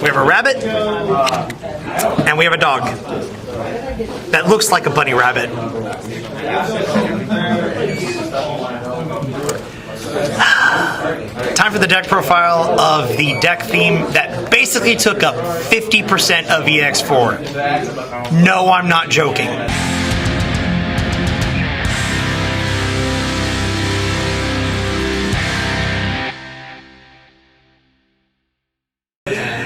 We have a rabbit, and we have a dog that looks like a bunny rabbit. Time for the deck profile of the deck theme that basically took up 50% of EX4. No, I'm not joking.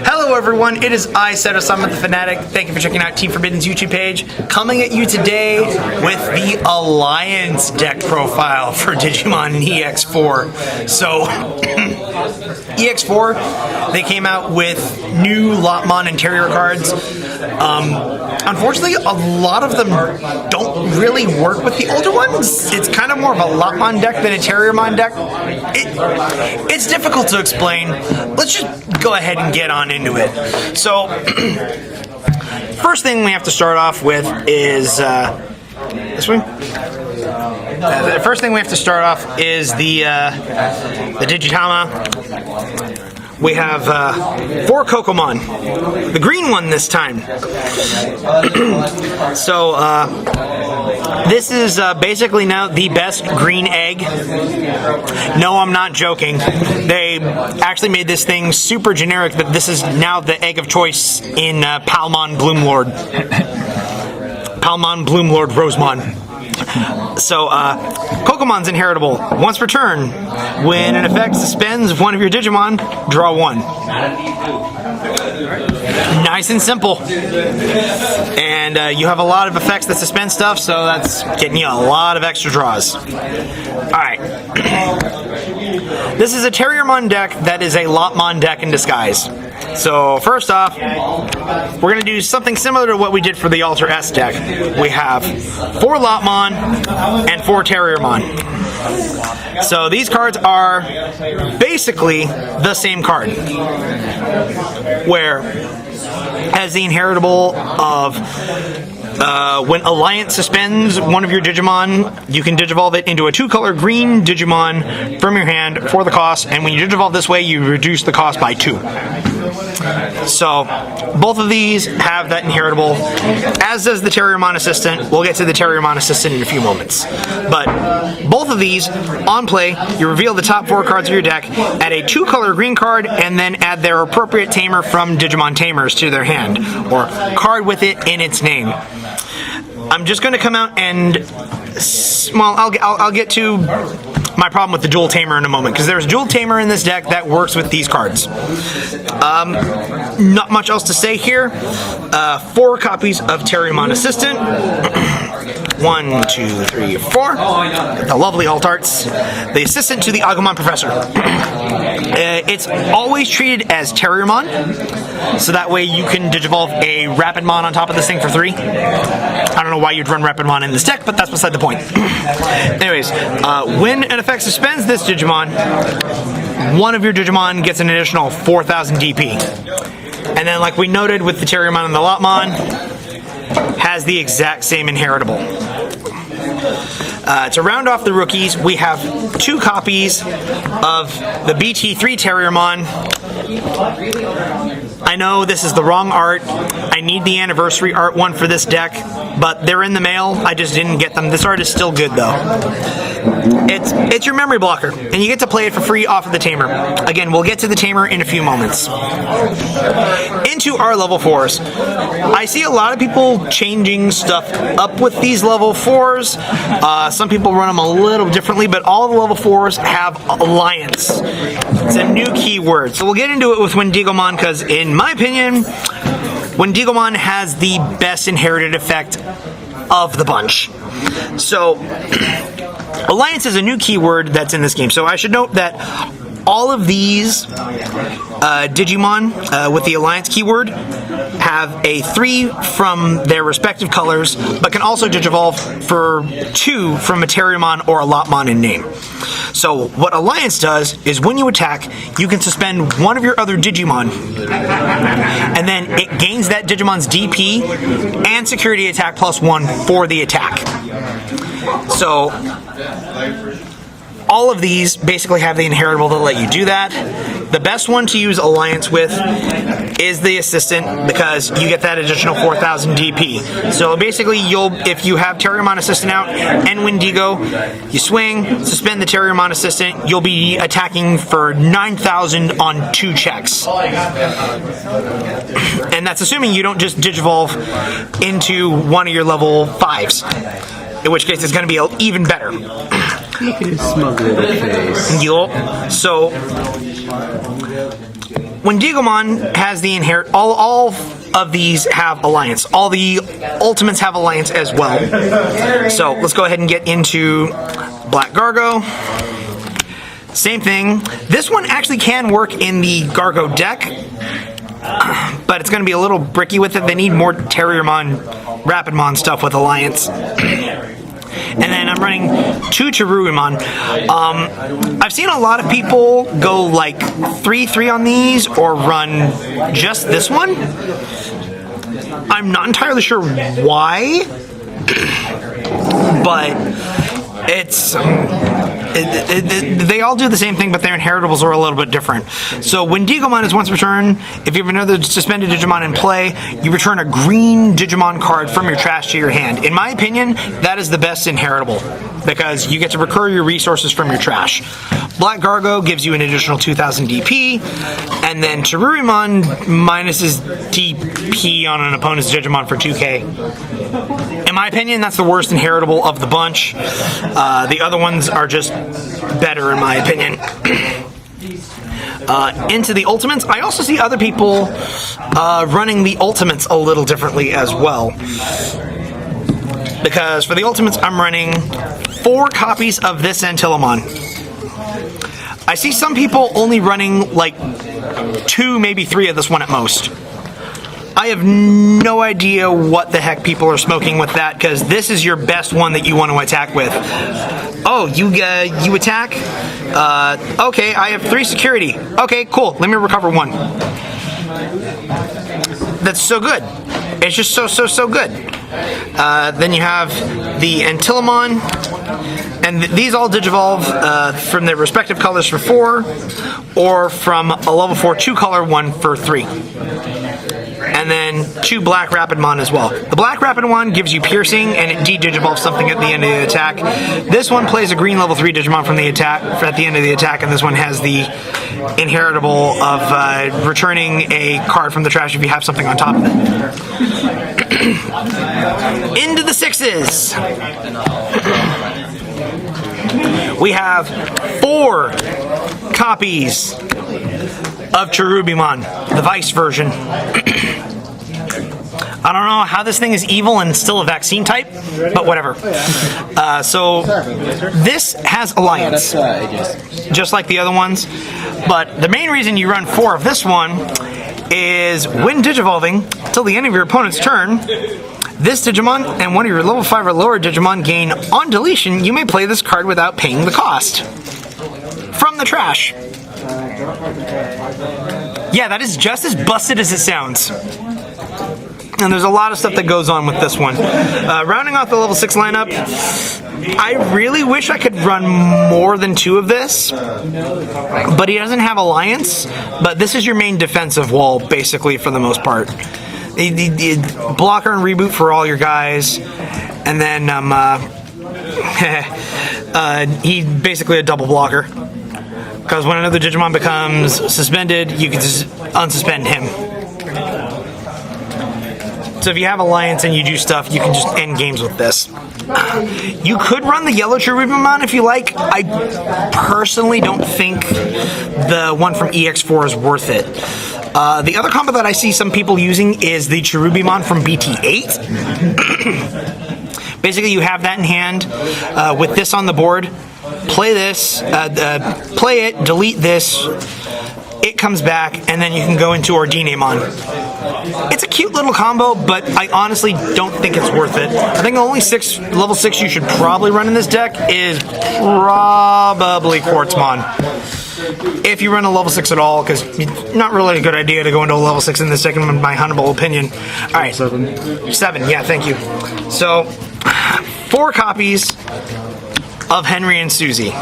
Hello everyone, it is I, Setos, I'm the Fanatic. Thank you for checking out Team Forbidden's YouTube page. Coming at you today with the Alliance deck profile for Digimon and EX4. So, EX4, they came out with new Lotmon interior cards. Unfortunately, a lot of them don't really work with the older ones. It's kind of more of a Lotmon deck than a Cherubimon deck. It's difficult to explain. Let's just go ahead and get on into it. So, first thing we have to start off with is this one. The first thing we have to start off is the Digitama. We have 4 Kokomon. The green one this time. So, this is basically now the best green egg. No, I'm not joking. They actually made this thing super generic that this is now the egg of choice in Palmon Bloomlord. Palmon Bloomlord Rosemon. So, Kokomon's inheritable. Once per turn, when an effect suspends one of your Digimon, draw 1. Nice and simple. And you have a lot of effects that suspend stuff, so that's getting you a lot of extra draws. Alright. This is a Cherubimon deck that is a Lotmon deck in disguise. So, first off, we're going to do something similar to what we did for the Alter S deck. We have 4 Lotmon and 4 Cherubimon. So, these cards are basically the same card. Where, as the inheritable of when Alliance suspends one of your Digimon, you can Digivolve it into a 2-color green Digimon from your hand for the cost, and when you Digivolve this way, you reduce the cost by 2. So, both of these have that inheritable, as does the Cherubimon Assistant. We'll get to the Cherubimon Assistant in a few moments. But, both of these, on play, you reveal the top 4 cards of your deck, add a 2-color green card, and then add their appropriate tamer from Digimon Tamers to their hand, or card with it in its name. I'm just going to come out and, well, I'll get to my problem with the dual tamer in a moment, because there's dual tamer in this deck that works with these cards. Not much else to say here. 4 copies of Cherubimon Assistant. 1, 2, 3, 4. The lovely alt arts. The assistant to the Agumon Professor. It's always treated as Cherubimon, so that way you can Digivolve a Rapidmon on top of this thing for 3. I don't know why you'd run Rapidmon in this deck, but that's beside the point. Anyways, when an effect suspends this Digimon, one of your Digimon gets an additional 4,000 DP. And then, like we noted with the Cherubimon and the Lotmon, has the exact same inheritable. To round off the rookies, we have 2 copies of the BT3 Terriermon. I know this is the wrong art. I need the anniversary art one for this deck, but they're in the mail. I just didn't get them. This art is still good, though. It's your memory blocker, and you get to play it for free off of the Tamer. Again, we'll get to the Tamer in a few moments. Into our level 4s. I see a lot of people changing stuff up with these level 4s. Some people run them a little differently, but all the level 4s have Alliance. It's a new keyword. So we'll get into it with Wendigomon, because in my opinion, Wendigomon has the best inherited effect of the bunch. So, Alliance is a new keyword that's in this game. So I should note that all of these Digimon with the Alliance keyword have a 3 from their respective colors, but can also Digivolve for 2 from a Cherubimon or a Lotmon in name. So what Alliance does is when you attack, you can suspend one of your other Digimon, and then it gains that Digimon's DP and security attack +1 for the attack. So all of these basically have the inheritable to let you do that. The best one to use Alliance with is the Assistant, because you get that additional 4,000 DP. So basically, if you have Cherubimon Assistant out and Wendigo, you swing, suspend the Cherubimon Assistant, you'll be attacking for 9,000 on 2 checks. And that's assuming you don't just Digivolve into one of your level 5s, in which case it's going to be even better. Look at his smug little face. Yup. So, when Digimon has the inherit, all of these have Alliance. All the Ultimates have Alliance as well. So, let's go ahead and get into Black Gargo. Same thing. This one actually can work in the Gargo deck, but it's going to be a little bricky with it. They need more Terriermon, Rapidmon stuff with Alliance. And then I'm running 2 Cherubimon. I've seen a lot of people go like 3/3 on these, or run just this one. I'm not entirely sure why, but it's they all do the same thing, but their inheritables are a little bit different. So when Digimon is once per turn, if you have another suspended Digimon in play, you return a green Digimon card from your trash to your hand. In my opinion, that is the best inheritable, because you get to recur your resources from your trash. Black Gargo gives you an additional 2,000 DP, and then Cherubimon minuses DP on an opponent's Digimon for 2k. In my opinion, that's the worst inheritable of the bunch. The other ones are just better, in my opinion. Into the Ultimates, I also see other people running the Ultimates a little differently as well. Because for the Ultimates, I'm running 4 copies of this Antilamon. I see some people only running like 2, maybe 3 of this one at most. I have no idea what the heck people are smoking with that, because this is your best one that you want to attack with. Oh, you attack? Okay, I have 3 security. Okay, cool. Let me recover 1. That's so good. It's just so good. Then you have the Antilamon, and these all Digivolve from their respective colors for 4, or from a level 4 2-color one for 3. And then 2 Black Rapidmon as well. The Black Rapidmon gives you Piercing, and it de-Digivolves something at the end of the attack. This one plays a green level 3 Digimon from the attack at the end of the attack, and this one has the inheritable of returning a card from the trash if you have something on top of it. Into the 6s. We have 4 copies of Cherubimon, the Vice version. I don't know how this thing is evil and still a vaccine type, but whatever. So this has Alliance, just like the other ones. But the main reason you run 4 of this one is when Digivolving till the end of your opponent's turn, this Digimon and one of your level 5 or lower Digimon gain on deletion. You may play this card without paying the cost from the trash. Yeah, that is just as busted as it sounds. And there's a lot of stuff that goes on with this one. Rounding off the level 6 lineup, I really wish I could run more than 2 of this, but he doesn't have Alliance, but this is your main defensive wall, basically, for the most part. The blocker and reboot for all your guys, and then he's basically a double blocker. Because when another Digimon becomes suspended, you can just unsuspend him. So if you have Alliance and you do stuff, you can just end games with this. You could run the yellow Cherubimon if you like. I personally don't think the one from EX4 is worth it. The other combo that I see some people using is the Cherubimon from BT8. Basically, you have that in hand with this on the board. Play this, play it, delete this, it comes back, and then you can go into Ordinamon. It's a cute little combo, but I honestly don't think it's worth it. I think the only level 6 you should probably run in this deck is probably Quartzmon. If you run a level 6 at all, because it's not really a good idea to go into a level 6 in this deck, in my humble opinion. Alright, 7, yeah, thank you. So, 4 copies of Henry and Susie.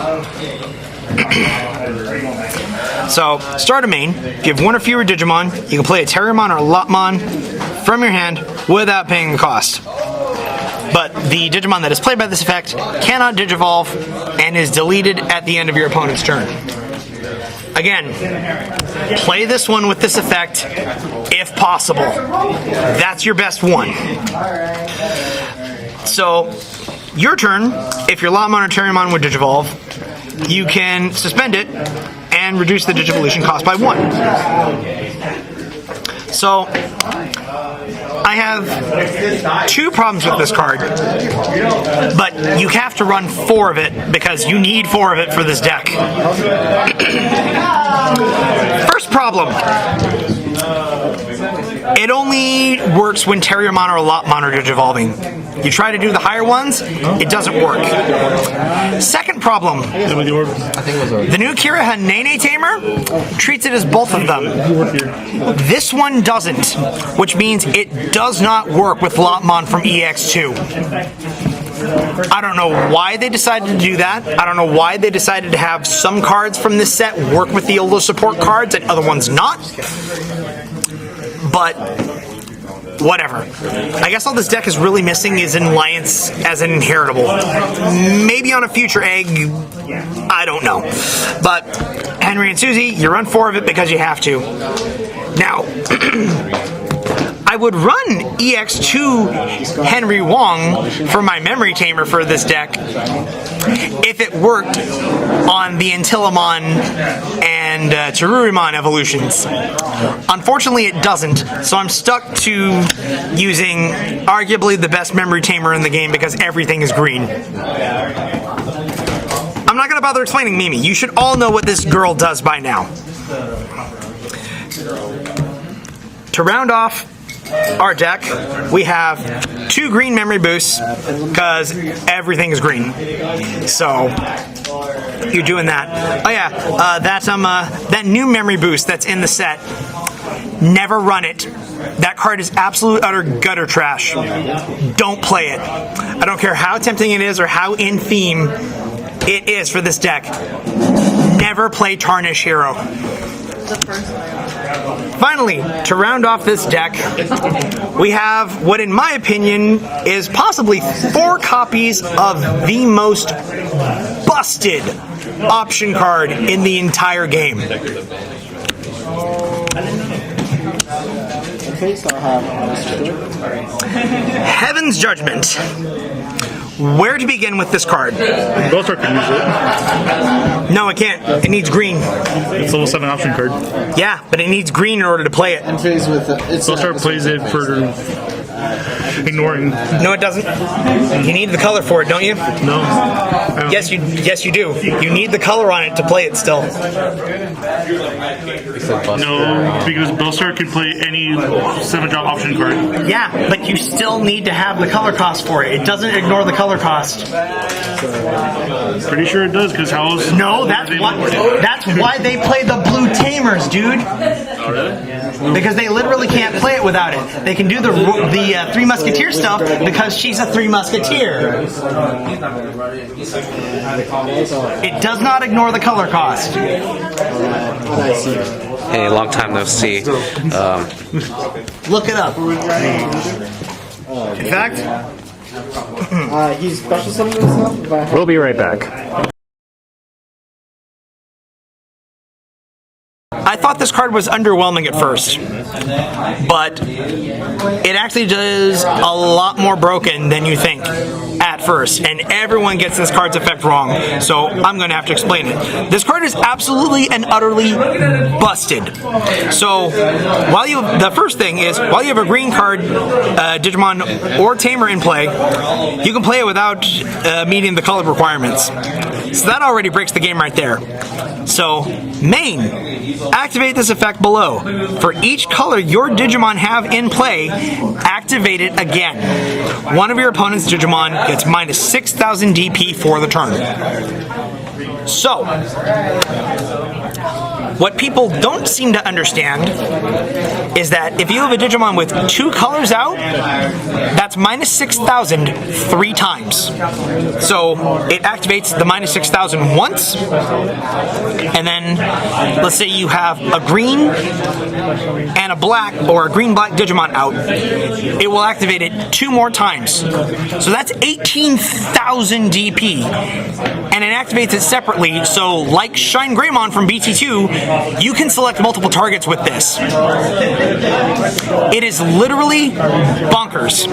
So, start a main. If you have one or fewer Digimon, you can play a Cherubimon or a Lopmon from your hand without paying the cost. But the Digimon that is played by this effect cannot Digivolve and is deleted at the end of your opponent's turn. Again, play this one with this effect if possible. That's your best one. So, your turn, if your Lopmon or Cherubimon would Digivolve, you can suspend it and reduce the Digivolution cost by 1. So, I have 2 problems with this card, but you have to run 4 of it because you need 4 of it for this deck. First problem. It only works when Cherubimon or Lopmon are Digivolving. You try to do the higher ones, it doesn't work. Second problem. The new Kira Hanene Tamer treats it as both of them. This one doesn't, which means it does not work with Lopmon from EX2. I don't know why they decided to do that. I don't know why they decided to have some cards from this set work with the Yola support cards and other ones not. But whatever. I guess all this deck is really missing is Alliance as an inheritable. Maybe on a future egg, I don't know. But Henry and Susie, you run 4 of it because you have to. Now, I would run EX2 Henry Wong for my Memory Tamer for this deck if it worked on the Antilamon and Cherubimon evolutions. Unfortunately, it doesn't, so I'm stuck to using arguably the best Memory Tamer in the game because everything is green. I'm not going to bother explaining Mimi. You should all know what this girl does by now. To round off our deck, we have 2 green memory boosts because everything is green. So you're doing that. Oh yeah, that new memory boost that's in the set. Never run it. That card is absolute utter gutter trash. Don't play it. I don't care how tempting it is or how in theme it is for this deck. Never play Tarnish Hero. Finally, to round off this deck, we have what, in my opinion, is possibly 4 copies of the most busted option card in the entire game. Heaven's Judgment. Where to begin with this card? Ghost Arc can use it. No, it can't. It needs green. It's level 7 option card. Yeah, but it needs green in order to play it. Ghost Arc plays it for ignoring. No, it doesn't. You need the color for it, don't you? No. Yes, you do. You need the color on it to play it still. No, because Bellstar can play any 7-drop option card. Yeah, but you still need to have the color cost for it. It doesn't ignore the color cost. Pretty sure it does, because how else? No, that's why they play the blue tamers, dude. Oh, really? Because they literally can't play it without it. They can do the Three Musketeer stuff because she's a Three Musketeer. It does not ignore the color cost. Hey, long time no see. Look it up. In fact, he's special summoning himself. We'll be right back. I thought this card was underwhelming at first, but it actually does a lot more broken than you think at first, and everyone gets this card's effect wrong, so I'm going to have to explain it. This card is absolutely and utterly busted. So, the first thing is, while you have a green card, Digimon or Tamer in play, you can play it without meeting the color requirements. So that already breaks the game right there. So, main. Activate this effect below. For each color your Digimon have in play, activate it again. One of your opponent's Digimon gets minus 6,000 DP for the turn. So, What people don't seem to understand is that if you have a Digimon with 2 colors out, that's minus 6,000 3 times. So it activates the minus 6,000 once, and then let's say you have a green and a black or a green-black Digimon out, it will activate it 2 more times. So that's 18,000 DP. And it activates it separately, so like Shine Greymon from BT2, you can select multiple targets with this. It is literally bonkers.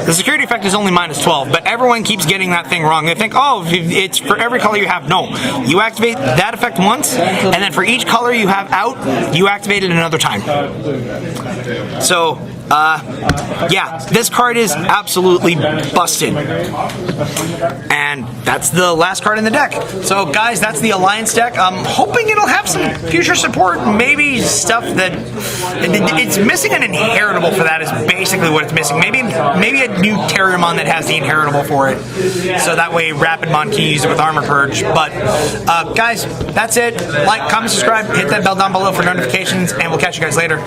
The security effect is only minus 12, but everyone keeps getting that thing wrong. They think, oh, it's for every color you have. No. You activate that effect once, and then for each color you have out, you activate it another time. So, yeah, this card is absolutely busted. And that's the last card in the deck. So, guys, that's the Alliance deck. I'm hoping it'll have some future support, maybe stuff that... It's missing an inheritable for that is basically what it's missing. Maybe a new Cherubimon that has the inheritable for it. So that way Rapidmon can use it with Armor Purge. But, guys, that's it. Like, comment, subscribe, hit that bell down below for notifications, and we'll catch you guys later.